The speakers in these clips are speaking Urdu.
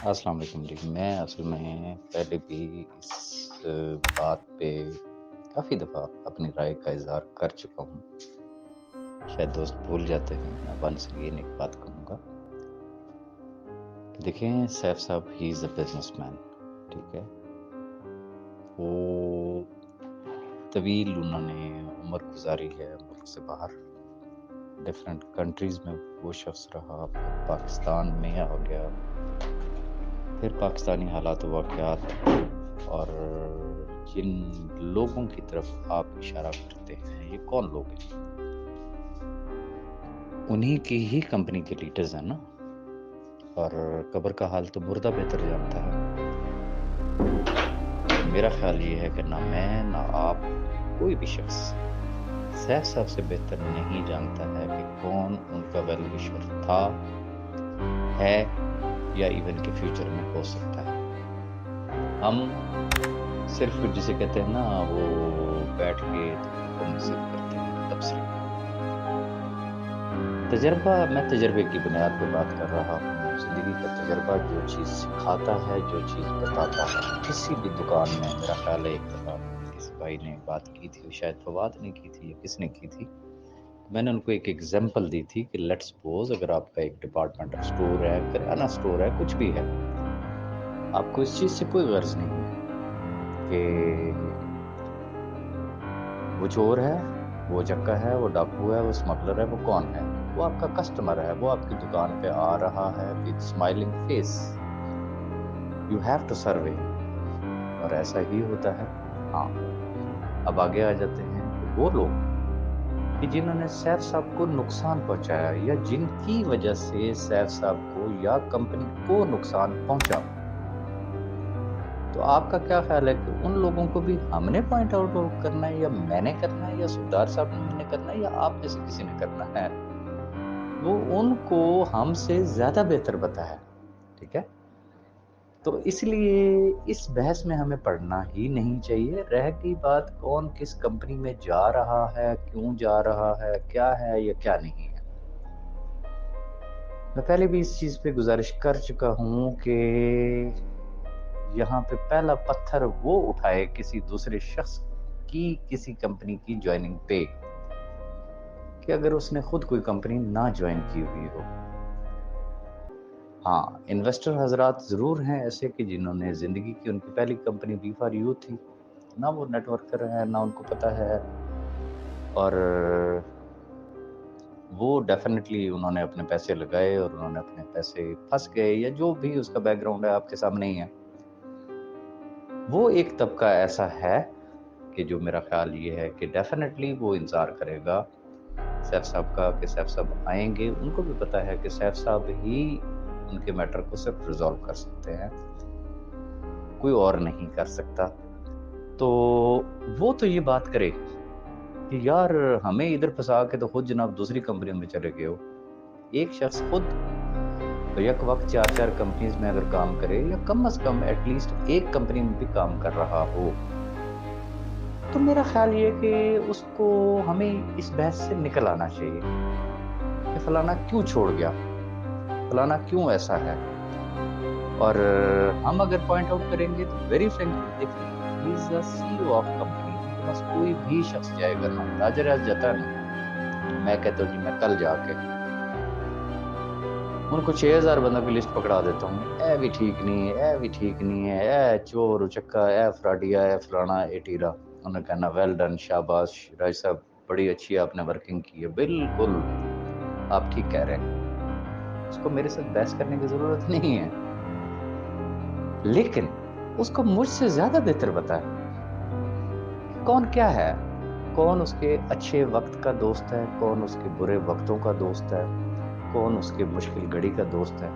السلام علیکم جی، میں اصل میں پہلے بھی اس بات پہ کافی دفعہ اپنی رائے کا اظہار کر چکا ہوں۔ شاید دوست بھول جاتے ہیں، میں ونس اگین ایک بات کہوں گا کہ دیکھیں سیف صاحب ہی از اے بزنس مین، ٹھیک ہے؟ وہ طویل انہوں نے عمر گزاری ہے ملک سے باہر، ڈفرینٹ کنٹریز میں وہ شخص رہا، پھر پاکستان میں آ گیا، پھر پاکستانی حالات و واقعات اور جن لوگوں کی طرف آپ اشارہ کرتے ہیں یہ کون لوگ ہیں؟ انہی کی ہی کمپنی کے لیڈرز ہیں نا، اور قبر کا حال تو مردہ بہتر جانتا ہے۔ میرا خیال یہ ہے کہ نہ میں نہ آپ کوئی بھی شخص سیف صاحب سے بہتر نہیں جانتا ہے کہ کون ان کا ویل وشر تھا، ہے یا ایون کہ فیوچر میں ہو سکتا ہے۔ ہم صرف جسے کہتے ہیں نا وہ بیٹھ کے کو نصیب کرتے ہیں تبصرے۔ تجربہ، میں تجربے کی بنیاد پہ بات کر رہا ہوں، زندگی کا تجربہ جو چیز سکھاتا ہے، جو چیز بتاتا ہے۔ کسی بھی دکان میں میرا خیال ہے ایک دفعہ کسی بھائی نے بات کی تھی، شاید فواد نے کی تھی یا کس نے کی تھی، میں نے ان کو ایک ایگزامپل دی تھی کہ لیٹ سپوز اگر آپ کا ایک ڈپارٹمنٹل اسٹور ہے، کریانہ اسٹور ہے، کچھ بھی ہے، آپ کو اس چیز سے کوئی غرض نہیں ہے کہ وہ چور ہے، وہ چکا ہے، وہ ڈاکو ہے، وہ اسمگلر ہے، وہ کون ہے؟ وہ آپ کا کسٹمر ہے، وہ آپ کی دکان پہ آ رہا ہے with smiling face. You have to serve him. اور ایسا ہی ہوتا ہے۔ ہاں، اب آگے آ جاتے ہیں کہ وہ لوگ کہ جنہوں نے سیف صاحب کو نقصان پہنچایا یا جن کی وجہ سے سیف صاحب کو یا کمپنی کو نقصان پہنچا، تو آپ کا کیا خیال ہے کہ ان لوگوں کو بھی ہم نے پوائنٹ آؤٹ کرنا ہے، یا میں نے کرنا ہے، یا سردار صاحب نے کرنا ہے، یا آپ میں سے کسی نے کرنا ہے؟ وہ ان کو ہم سے زیادہ بہتر پتا ہے، ٹھیک ہے؟ تو اس لیے اس بحث میں ہمیں پڑھنا ہی نہیں چاہیے۔ رہ گئی بات کون کس کمپنی میں جا رہا ہے، کیوں جا رہا ہے، کیا ہے یا کیا نہیں ہے، میں پہلے بھی اس چیز پہ گزارش کر چکا ہوں کہ یہاں پہ پہلا پتھر وہ اٹھائے کسی دوسرے شخص کی کسی کمپنی کی جوائننگ پہ کہ اگر اس نے خود کوئی کمپنی نہ جوائن کی ہوئی ہو۔ ہاں، انویسٹر حضرات ضرور ہیں ایسے کہ جنہوں نے زندگی کی ان کی پہلی کمپنی بی فار یو تھی، نہ وہ نیٹ ورکر ہیں، نہ ان کو پتہ ہے، اور وہ ڈیفینیٹلی انہوں نے اپنے پیسے لگائے اور انہوں نے اپنے پیسے پھنس گئے، یا جو بھی اس کا بیک گراؤنڈ ہے آپ کے سامنے ہی ہے۔ وہ ایک طبقہ ایسا ہے کہ جو میرا خیال یہ ہے کہ ڈیفینیٹلی وہ انتظار کرے گا سیف صاحب کا کہ سیف صاحب آئیں گے۔ ان کو بھی پتہ ہے کہ سیف صاحب ہی ان کے میٹر کو صرف ریزالو کر سکتے ہیں، کوئی اور نہیں کر سکتا۔ تو وہ تو یہ بات کرے کہ یار ہمیں ادھر پھنسا کے تو خود جناب دوسری کمپنیوں میں چلے گئے ہو۔ ایک شخص خود یک وقت 4 کمپنیز میں اگر کام کرے، یا کم از کم ایٹ لیسٹ ایک کمپنی میں بھی کام کر رہا ہو، تو میرا خیال یہ کہ اس کو ہمیں اس بحث سے نکل آنا چاہیے کہ فلانا کیوں چھوڑ گیا، فلانا کیوں ایسا ہے۔ اور ہم اگر پوائنٹ آؤٹ کریں گے تو ویری فرینکلی دیکھیں، ہی از اے سی او آف کمپنی، ان کے پاس کوئی بھی شخص جائے گا نا، تاجر آج جاتا ہے نا، میں کہتا ہوں جی میں کل جا کے ان کو 6000 بندوں کی لسٹ پکڑا دیتا ہوں، اے بھی ٹھیک نہیں ہے، اے بھی ٹھیک نہیں ہے، اے چور چکا، اے فراڈیا، اے فلانا، اے ٹیرا، انہوں نے کہنا ویل ڈن، شاباش راج صاحب، بڑی اچھی آپ نے ورکنگ کی ہے، بالکل آپ ٹھیک کہہ رہے ہیں۔ اس کو میرے ساتھ بحث کرنے کی ضرورت نہیں ہے، لیکن اس کو مجھ سے زیادہ بہتر پتا ہے کہ کون کیا ہے، کون اس کے اچھے وقت کا دوست ہے، کون اس کے برے وقتوں کا دوست ہے، کون اس کے مشکل گھڑی کا دوست ہے۔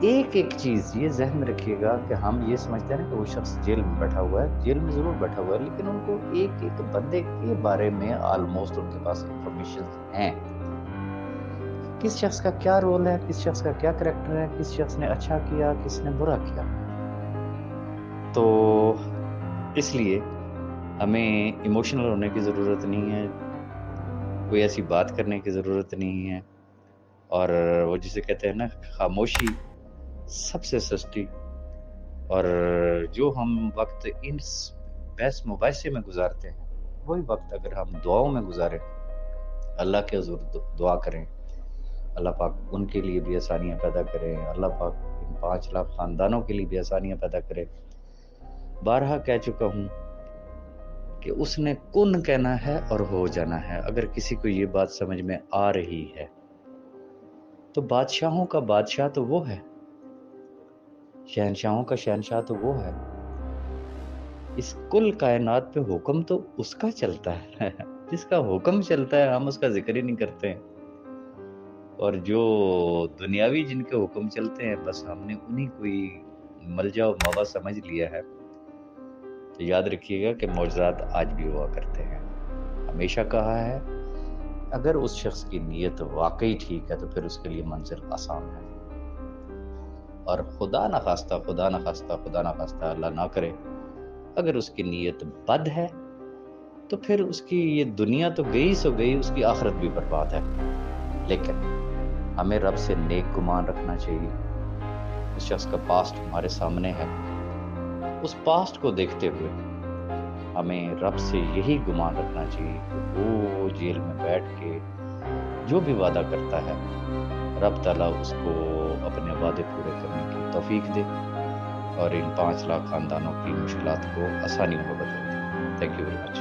ایک ایک چیز یہ ذہن میں رکھیے گا کہ ہم یہ سمجھتے ہیں نا کہ وہ شخص جیل میں بیٹھا ہوا ہے، جیل میں ضرور بیٹھا ہوا ہے، لیکن ان کو ایک ایک بندے کے بارے میں آلموسٹ ان کے پاس انفارمیشن ہیں، کس شخص کا کیا رول ہے، کس شخص کا کیا کریکٹر ہے، کس شخص نے اچھا کیا، کس نے برا کیا۔ تو اس لیے ہمیں ایموشنل ہونے کی ضرورت نہیں ہے، کوئی ایسی بات کرنے کی ضرورت نہیں ہے، اور وہ جسے کہتے ہیں نا خاموشی سب سے سستی، اور جو ہم وقت ان بحث مباحثے میں گزارتے ہیں وہی وقت اگر ہم دعاؤں میں گزاریں، اللہ کے حضور دعا کریں، اللہ پاک ان کے لیے بھی آسانیاں پیدا کریں، اللہ پاک ان 5 لاکھ خاندانوں کے لیے بھی آسانیاں پیدا کرے۔ بارہا کہہ چکا ہوں کہ اس نے کن کہنا ہے اور ہو جانا ہے۔ اگر کسی کو یہ بات سمجھ میں آ رہی ہے تو بادشاہوں کا بادشاہ تو وہ ہے، شہنشاہوں کا شہنشاہ تو وہ ہے، اس کل کائنات پہ حکم تو اس کا چلتا ہے جس کا حکم چلتا ہے ہم اس کا ذکر ہی نہیں کرتے ہیں، اور جو دنیاوی جن کے حکم چلتے ہیں بس ہم نے انہی کوئی ملجا و موا سمجھ لیا ہے۔ تو یاد رکھیے گا کہ معجزات آج بھی ہوا کرتے ہیں۔ ہمیشہ کہا ہے اگر اس شخص کی نیت واقعی ٹھیک ہے تو پھر اس کے لیے منزل آسان ہے، اور خدا نخواستہ اللہ نہ کرے اگر اس کی نیت بد ہے تو پھر اس کی یہ دنیا تو گئی سو گئی، اس کی آخرت بھی برباد ہے۔ لیکن ہمیں رب سے نیک گمان رکھنا چاہیے۔ اس شخص کا پاسٹ ہمارے سامنے ہے، اس پاسٹ کو دیکھتے ہوئے ہمیں رب سے یہی گمان رکھنا چاہیے کہ وہ جیل میں بیٹھ کے جو بھی وعدہ کرتا ہے رب تعالیٰ اس کو اپنے وعدے پورے کرنے کی توفیق دے اور ان 5 لاکھ خاندانوں کی مشکلات کو آسانیوں میں بدل دے۔ Thank you very much.